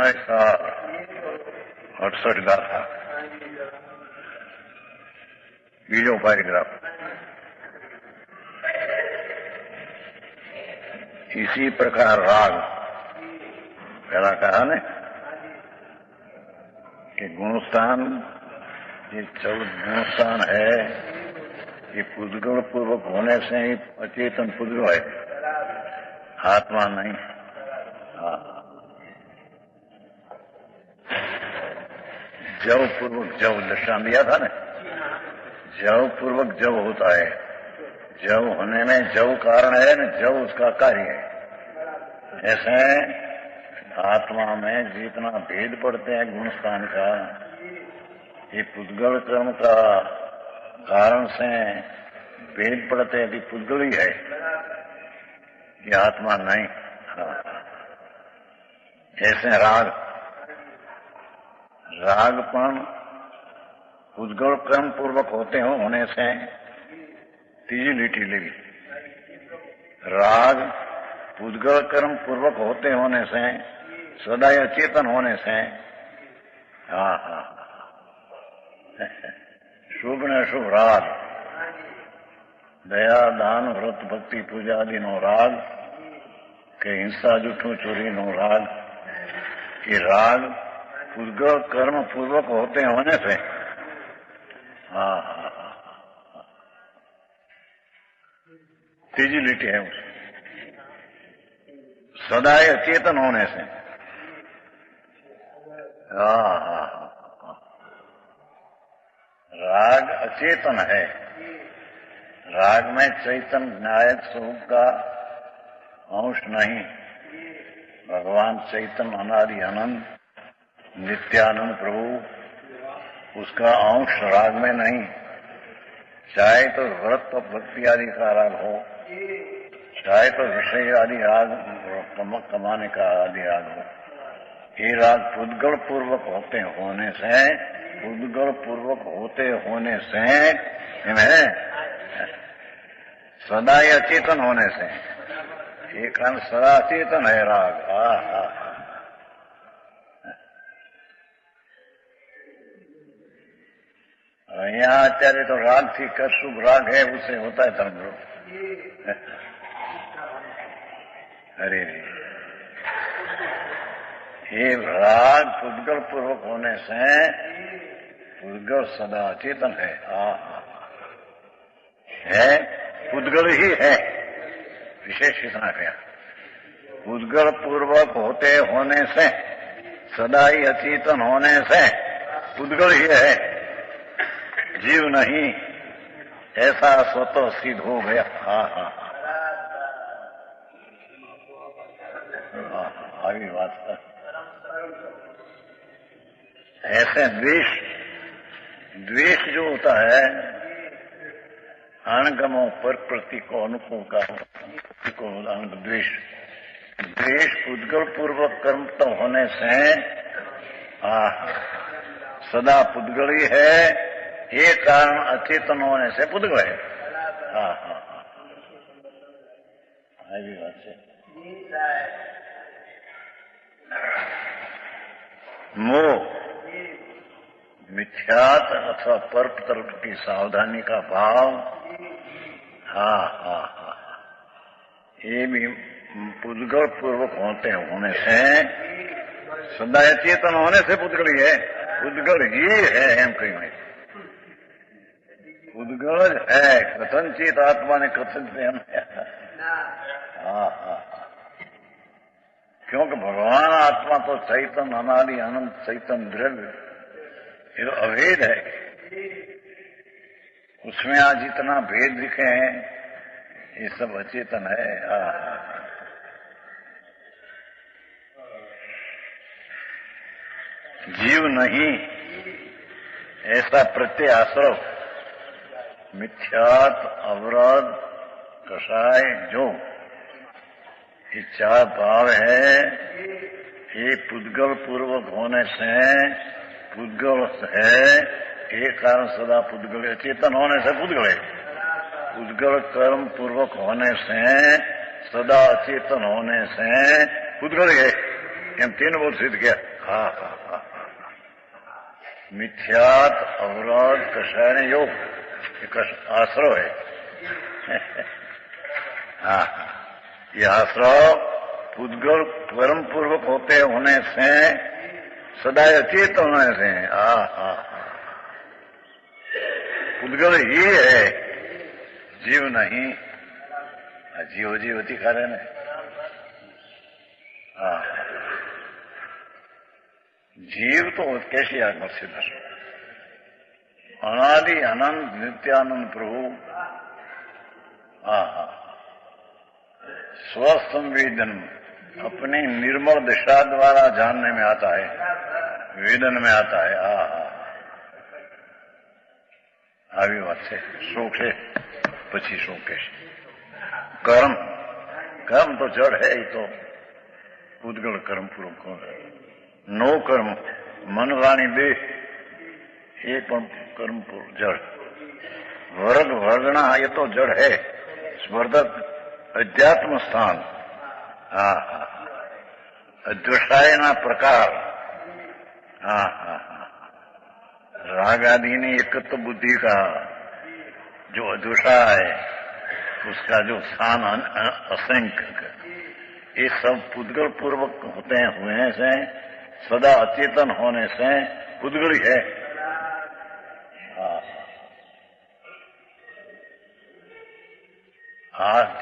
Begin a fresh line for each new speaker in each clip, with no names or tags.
ऐसा 68 गाथा बीजो पैराग्राफ। इसी प्रकार राग पहला कहा ने कि गुणस्थान, ये 14 गुणस्थान है, ये पुद्गल पूर्वक होने से ही अचेतन पुद्गल है, आत्मा नहीं। जव पूर्वक जव दृष्टान दिया था ना, जव पूर्वक जव होता है। जव होने में जव कारण है न, जव उसका कार्य है। ऐसे आत्मा में जितना भेद पड़ते हैं गुणस्थान का, ये पुद्गल कर्म का कारण से भेद पड़ते हैं कि पुद्गल ही है, ये आत्मा नहीं। ऐसे रागपन पुद्गल कर्म पूर्वक होने से तीजी लिटी लेगी। राग पुद्गल कर्म पूर्वक होने से सदा चेतन होने से शुभ न शुभ राग, दया दान व्रत भक्ति पूजा आदि नो राग के हिंसा जूठू चोरी नो राग, ये राग पुद्गल कर्म पूर्वक होने से तीजी लिटी है सदा अचेतन होने से। राग अचेतन है। राग में चैतन न्यायक स्वरूप का अंश नहीं। भगवान चैतन अनादि अनंत नित्यानंद प्रभु, उसका अंश राग में नहीं। चाहे तो व्रत और भक्ति आदि का राग हो, चाहे तो विषय आदि राग कमाने का आदि राग हो, ये राग पुद्गल पूर्वक होने से, पुद्गल पूर्वक होने से इन्हें सदा अचेतन होने से, ये कारण सदा चेतन है राग। यहाँ અત્યારે तो राग थी शुभ राग है, उससे होता है धर्म लोग। अरे ये राग पुद्गल पूर्वक होने से पुद्गल सदा चेतन है। पुद्गल ही है, विशेष इतना क्या, पुद्गल पूर्वक होने से सदा ही अचेतन होने से पुद्गल ही है, जीव नहीं, ऐसा स्वतः सिद्ध हो गया। आगे बात ऐसे द्वेष जो होता है अणगमों पर प्रति को अनुकूल का द्वेष पुद्गल पूर्वक कर्म तो होने से सदा पुद्गल ही है, ये कारण अचेतन होने से पुद्गल है। भी बात है। मोह मिथ्यात अथवा पर्प तर्क की सावधानी का भाव, ये भी पुद्गल पूर्वक होने से सदा चेतन होने से पुद्गल ही है, पुद्गल ही है। हम कहीं में पुद्गल है, कथनचित आत्मा ने कथन से क्योंकि भगवान आत्मा तो चैतन अनादि अनंत चैतन द्रव्य, ये तो अभेद है। उसमें आज जितना भेद दिखे हैं ये सब अचेतन है। जीव नहीं, ऐसा प्रत्यय आश्रव मिथ्यात अवरोध कषाय जो ये चार भाव है, ये पुद्गल पूर्वक होने से पुद्गल है, एक कारण सदा पुद्गल चेतन होने से पुद्गल है। पुद्गल कर्म पूर्वक होने से सदा अचेतन होने से पुद्गल है। हम तीन बोल सिद्ध किया। હા હા હા मिथ्यात अवरोध कषाय योग एक आश्रव है। हाँ ये आश्रव पुद्गल परम पूर्वक होते होने से सदा अचेत होने से पुद्गल ही है, जीव नहीं। जीव जीवती करे ने जीव तो कैसी आत्मा सिद्ध अनादि अनंत नित्यानंद प्रभु स्वसंवेदन अपनी निर्मल दिशा द्वारा जानने में आता है, वेदन में आता है। આવી વાત છે। શું છે પછી શું કહેશે? કર્મ કર્મ તો જડ હે, એ તો પૂતગળ કર્મ પૂરું કરે। નો કર્મ મન વાણી દેહ એ પણ કર્મ પૂરું જડ। વર્ગ વર્ગણા એ તો જડ હે। સ્પર્ધક અધ્યાત્મ સ્થાન અદ્વૈતાયના પ્રકાર राग आदि ने एकत्व बुद्धि का जो अधूषा है उसका जो स्थान असंख्य, ये सब पुद्गल पूर्वक होते हुए से सदा अचेतन होने से पुद्गल है।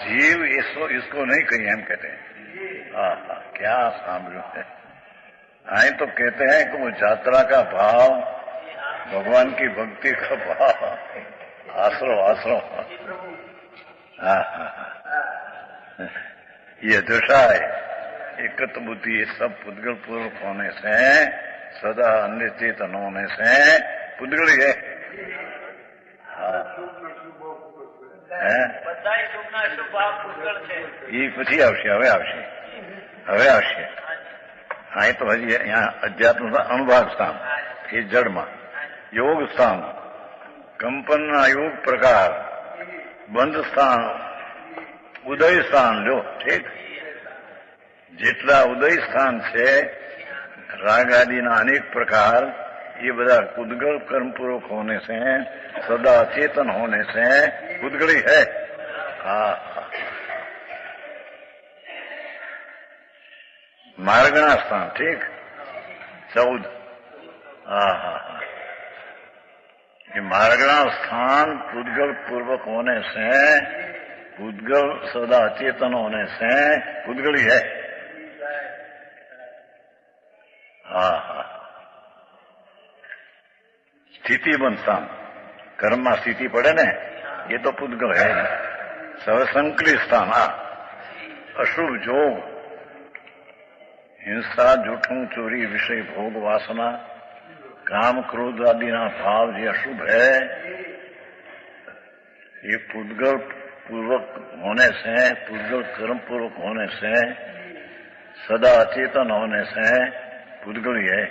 जीव इसको नहीं कही, हम कहते हैं। क्या सामने है? आए तो कहते हैं कि वो यात्रा का भाव, भगवान की भक्ति का भाव, आश्रव आश्रव ये दशा है। एकत्व बुद्धि ये सब पुद्गल पूर्वक होने से सदा अन्य चेतन होने से पुद्गल है। ये પછી આવશે, હવે આવશે, હવે આવશે। અહીં તો હજી અહીંયા અધ્યાત્મ અનુભાગ સ્થાન એ જડમાં, योग स्थान कंपन योग प्रकार, बंध स्थान, उदय स्थान लो ठीक। જેટલા ઉદય સ્થાન છે રાગ આદિના અનેક પ્રકાર, ये બધા पुद्गल कर्म पूर्वक होने से सदा चेतन होने से पुद्गली है। मार्गणा स्थान ठीक 14। ये मार्गणा स्थान पुद्गल पूर्वक होने से, पुद्गल सदा अचेतन होने से पुद्गली है। स्थिति बन स्थान, कर्म में स्थिति पड़े ने, ये तो पुद्गल है। सर्वसंकलित स्थान अशुभ जोग, हिंसा, झूठों, चोरी, विषय, भोग, वासना, काम, क्रोध आदि ना भाव जो अशुभ है, ये पुद्गल पूर्वक होने से, पुद्गल कर्म पूर्वक होने से, सदा अचेतन होने से पुद्गल है।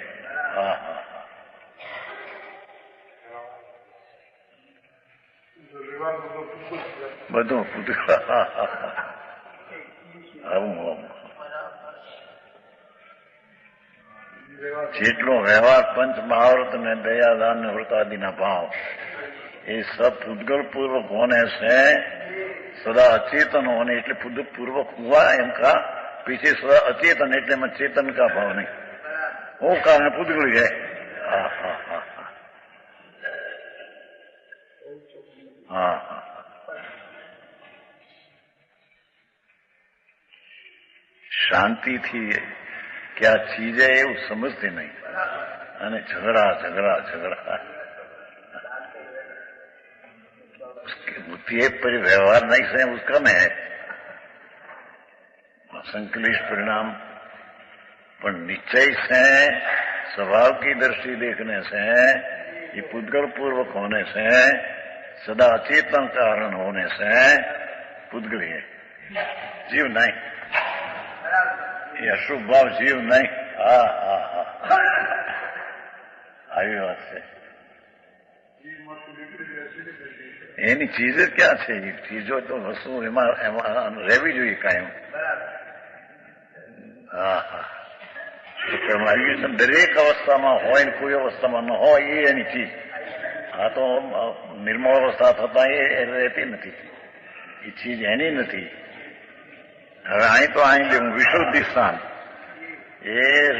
બધું પુદ્ગલ। જેટલો વ્યવહાર પંચ મહાવ્રત ને દયાદાन ने व्रत आदि ना भाव, ये सब पुद्गल पूर्वक होने से सदा अचेतन होने, એટલે पुद्गल पूर्वक हुआ इनका, पीछे सदा अचेतन એટલે में चेतन का भाव नहीं, वो कारण पुद्गल है। शांति थी क्या चीज है वो समझते नहीं, અને झगड़ा झगड़ा झगड़ा उसकी बुद्धि पर व्यवहार नहीं से उसका में है संकलिष्ट परिणाम, पर निश्चय से स्वभाव की दृष्टि देखने से, ये पुद्गल पूर्वक होने से, सदा अचेतन कारण होने से पुद्गल है, जीव नहीं। ये अशुभ भाव जीव नहीं। આવી વાત છે। એની ચીજ ક્યાં છે? ચીજો તો વસ્તુ એમાં રહેવી જોઈએ કાયમ। દરેક અવસ્થામાં હોય ને કોઈ અવસ્થામાં ન હોય એ એની ચીજ. આ તો નિર્મળ અવસ્થા થતા એ રહેતી નથી, એ ચીજ એની નથી. હવે અહીં તો અહીં લેવું વિશુદ્ધિ સ્થાન. એ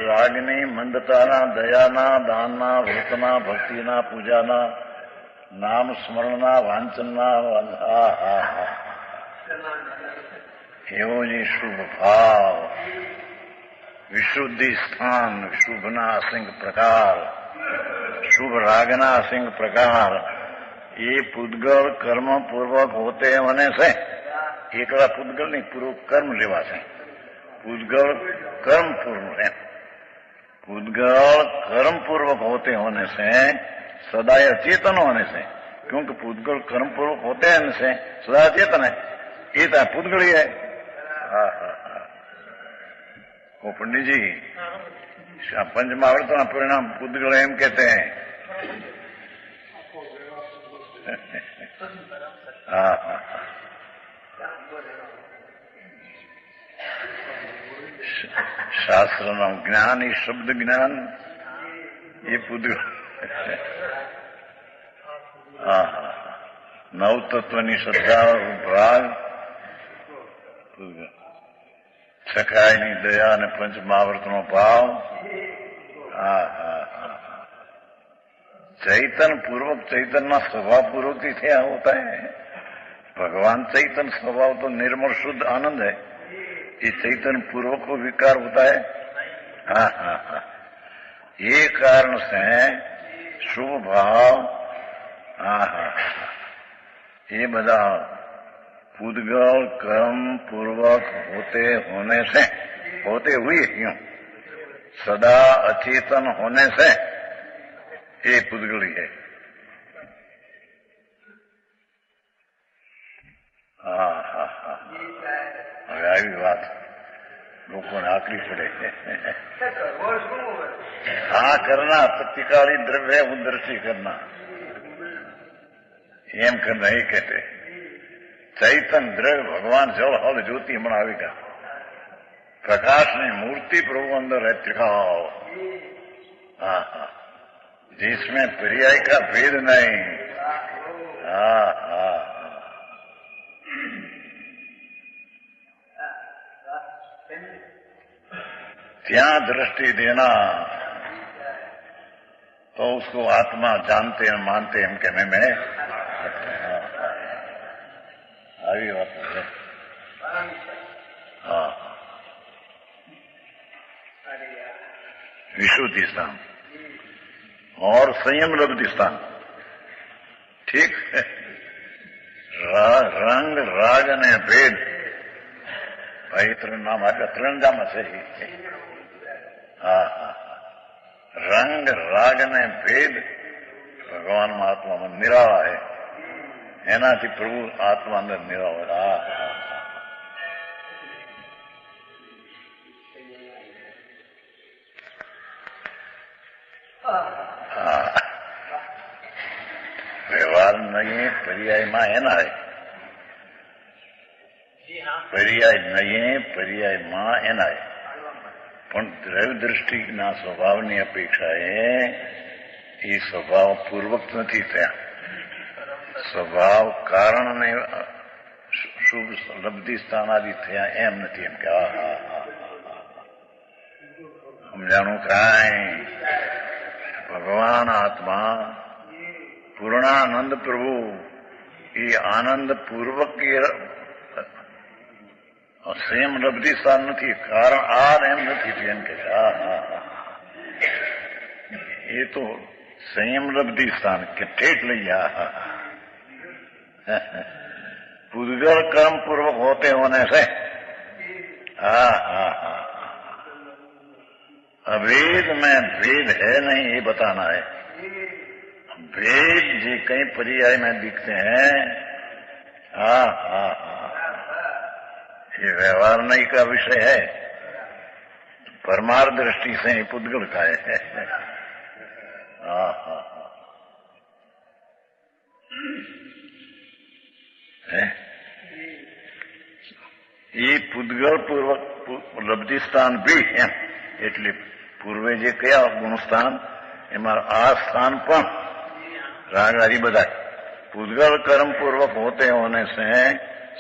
રાગની, મંદતાના, દયાના, દાનના, વ્રતના, ભક્તિના, પૂજાના, નામ સ્મરણના, વાંચનના, એવો જે શુભ ભાવ, વિશુદ્ધિ સ્થાન, શુભના અસંખ્ય પ્રકાર, શુભ રાગના અસંખ્ય પ્રકાર, એ પૂતગળ કર્મપૂર્વક હોતે होने से એકલા પૂતગળ નહીં, પૂરું કર્મ લેવાશે. पूतगल कर्म पूर्व है. पूतगल कर्म पूर्वक होते होने से सदा चेतन होने से, क्योंकि पूतगल कर्म पूर्वक होते हैं से सदा चेतन है, ये तो पूतगल ही है. वो पंडित जी पंचमावर्त परिणाम पूतगल एम कहते हैं. શાસ્ત્રનું જ્ઞાન, એ શબ્દ જ્ઞાન, એ પૂતગળ. નવતત્વની શ્રદ્ધા, ભાગ, સખાયની દયા અને પંચમહાવર્તનો ભાવ. चैतन पूर्वक, चैतन्य स्वभाव पूर्वक ही क्या होता है. भगवान चैतन स्वभाव तो निर्मल शुद्ध आनंद है, ये चैतन्य पूर्वक को विकार होता है. ये कारण से शुभ भाव, ये बदा पूतगल कर्म पूर्वक होते होने से, होते हुए क्यों सदा अचेतन होने से ये पूतगली है. હવે આવી વાત લોકોને આકરી પડે. હા કરના પ્રતિકાળી દ્રવ્ય ઉદર્શી કરના, એમ કરના એ કહેते चैतन द्रव्य भगवान जल हल ज्योति हमारा आवेगा. प्रकाश ने मूर्ति प्रभु अंदर है त्रिकाल, जिसमें पर्याय का भेद नहीं. ત્યાં दृष्टि देना तो उसको आत्मा जानते हैं, मानते हैं कि मैं આવી વાત છે. विशुद्धि स्थान और संयम लब्धि स्थान. ठीक है. रंग राग ने भेद, भाई ત્રણ નામ આટલા ત્રણ નામ છે. रंग राग ने भेद भगवान महात्मा में निराला है, એનાથી પ્રભુ આત્મા અંદર નિરાળા. વ્યવહાર નહીં પર્યાયમાં એના હે, પર્યાય નહીં પર્યાયમાં એના હે. પણ દ્રવ્ય દ્રષ્ટિના સ્વભાવની અપેક્ષાએ એ સ્વભાવ પૂર્વક નથી થયા. સ્વભાવ કારણને શુભ લબ્ધિ સ્થાનાદિ થયા એમ નથી. એમ કે સમજાણું કાંઈ. ભગવાન આત્મા પૂર્ણાનંદ પ્રભુ એ આનંદ પૂર્વક સંયમ લબ્ધિ સ્થાન નથી. કારણ આ એમ નથી. એમ કે એ તો સંયમ લબ્ધિ સ્થાન કે ઠેઠ લઈ ગયા. पूतगल कर्म पूर्वक होते होने से अभेद में भेद है नहीं, ये बताना है. भेद जी कई पर्याय में दिखते हैं. ये व्यवहार नहीं का विषय है, परमार्थ दृष्टि से ही पूतगल का है. ये પૂતગલ પૂર્વક લબ્ધિ સ્થાન બી એમ એટલે પૂર્વે જે કયા ગુણસ્થાન એમાં આ સ્થાન પણ रागधारी बधाई पुद्गल कर्म पूर्वक होते होने से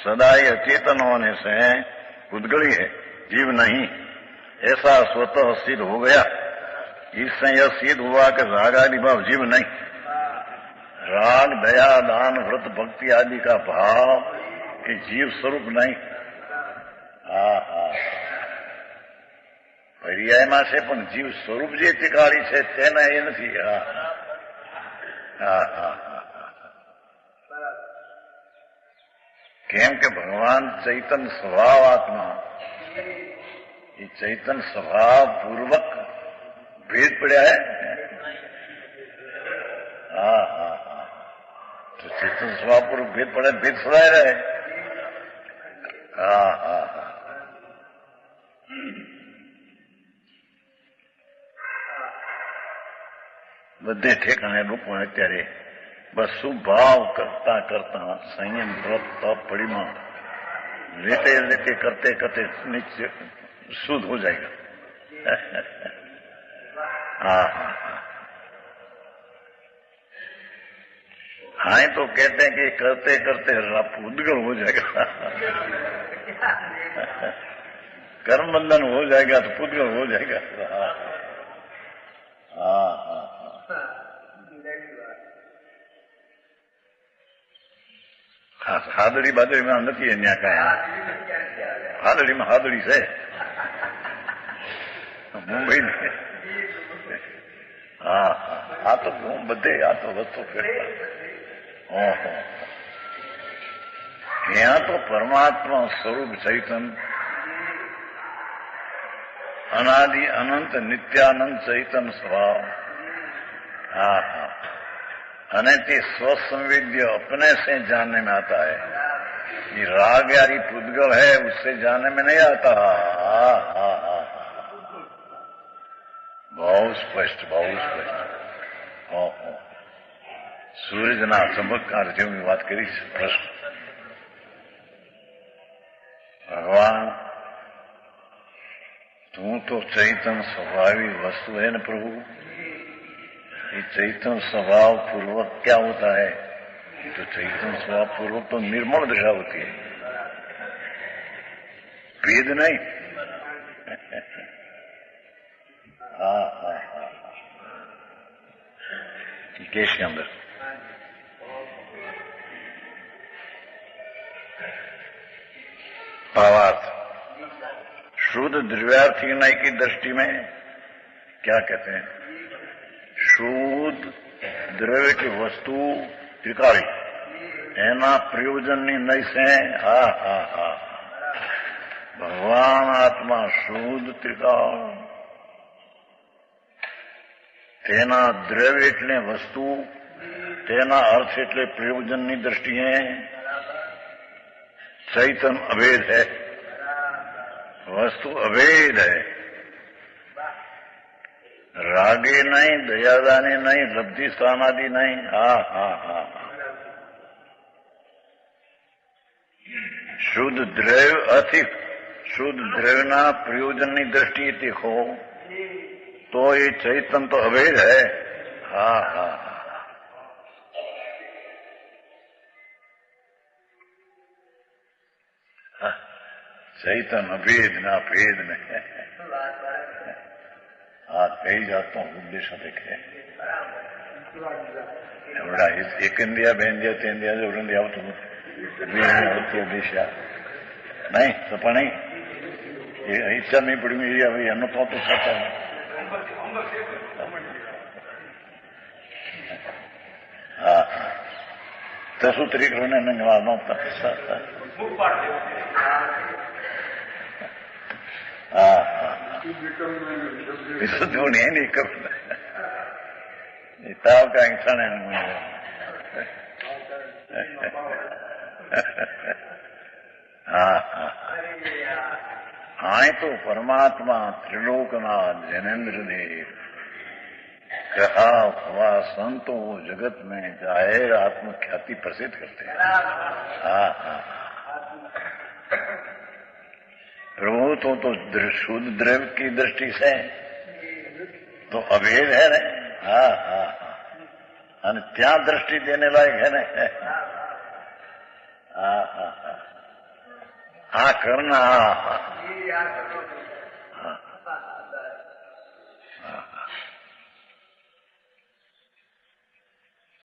सदा ही अचेतन होने से पुद्गली है, जीव नहीं, ऐसा स्वतः सिद्ध हो गया। इससे यह सिद्ध हुआ कि रागादि भाव जीव नहीं। राग दया दान व्रत भक्ति आदि का भाव कि जीव स्वरूप नहीं। पर्यायમાં છે પણ જીવ સ્વરૂપ જે ટીકાળી છે તેને એ નથી। કેમ કે ભગવાન ચૈતન સ્વભાવ આત્મા એ ચૈતન સ્વભાવ પૂર્વક ભેદ પડ્યા હે। तो चेतन स्वभाव पूर्वक भेद पड़े, भेद छुड़ाए रहे। બધે ઠેકાણે લોકો અત્યારે બસ સુભાવ કરતા કરતા સંયમ વ્રત તપ પડીમાં लेते लेते करते करते निश्चय शुद्ध हो जाएगा। हाँ तो कहते हैं कि करते करते उद्गल हो जाएगा। कर्म बंधन हो जाएगा तो पुद्गल हो जाएगा। हादड़ी बादड़ी में नहीं है न्या का हादड़ी में हादड़ी से मुंबई में आ तो बधे आ तो वस्तु करता यहाँ तो परमात्मा स्वरूप चैतन अनादि अनंत नित्यानंद चैतन स्वभाव अनैति स्वसंवेद्य अपने से जानने में आता है। ये राग यारी पुद्गल है उससे जानने में नहीं आता। बहुत स्पष्ट बहुत स्पष्ट। सूर्यना चमत्कार જેવી વાત કરી છે પ્રશ્ન। ભગવાન तू तो चैतन स्वाभाविक वस्तु है न प्रभु। ये चैतन स्वभाव पूर्वक क्या होता है? तो चैतन स्वभाव पूर्वक तो निर्मल दशा होती है, भेद नहीं। कैसे अंदर भावार्थ शुद्ध द्रव्यार्थी न्याय की दृष्टि में क्या कहते हैं? शुद्ध द्रव्य की वस्तु त्रिकाली एना प्रयोजन नहीं से भगवान आत्मा शुद्ध त्रिकाल तेना द्रव्य एटले वस्तु तेना अर्थ एटले प्रयोजन की दृष्टिए चैतन अभेद है, वस्तु अभेद है। रागे नहीं, दयादानी नहीं, लब्धि स्थानादि नहीं। शुद्ध द्रव्य अधिक शुद्ध द्रव्यना प्रयोजन की दृष्टि देखो तो ये चैतन तो अभेद है। चैतन अभेद ना भेद में कई जाता हूँ उद्देश्य देखे एक इंडिया बेंदिया तेंदिया जो इंडिया तो उद्देश्य नहीं तो नहीं इच्छा नहीं पड़ी मेरी अभी अन्न तो सकता है। तसु तरीके ने मारना विशुद्धि नहीं करना ताव का इंसान है। हाँ तो परमात्मा त्रिलोकनाथ जैनेन्द्र देव कहा हुआ संतों जगत में जाहिर आत्मख्याति प्रसिद्ध करते हैं। प्रभु तो शुद्ध द्रव्य की दृष्टि से તો અભેદ હે ને. હા હા હા. અને ત્યાં દ્રષ્ટિ દેને લાયક હે ને. હા હા હા. આ કરના હા હા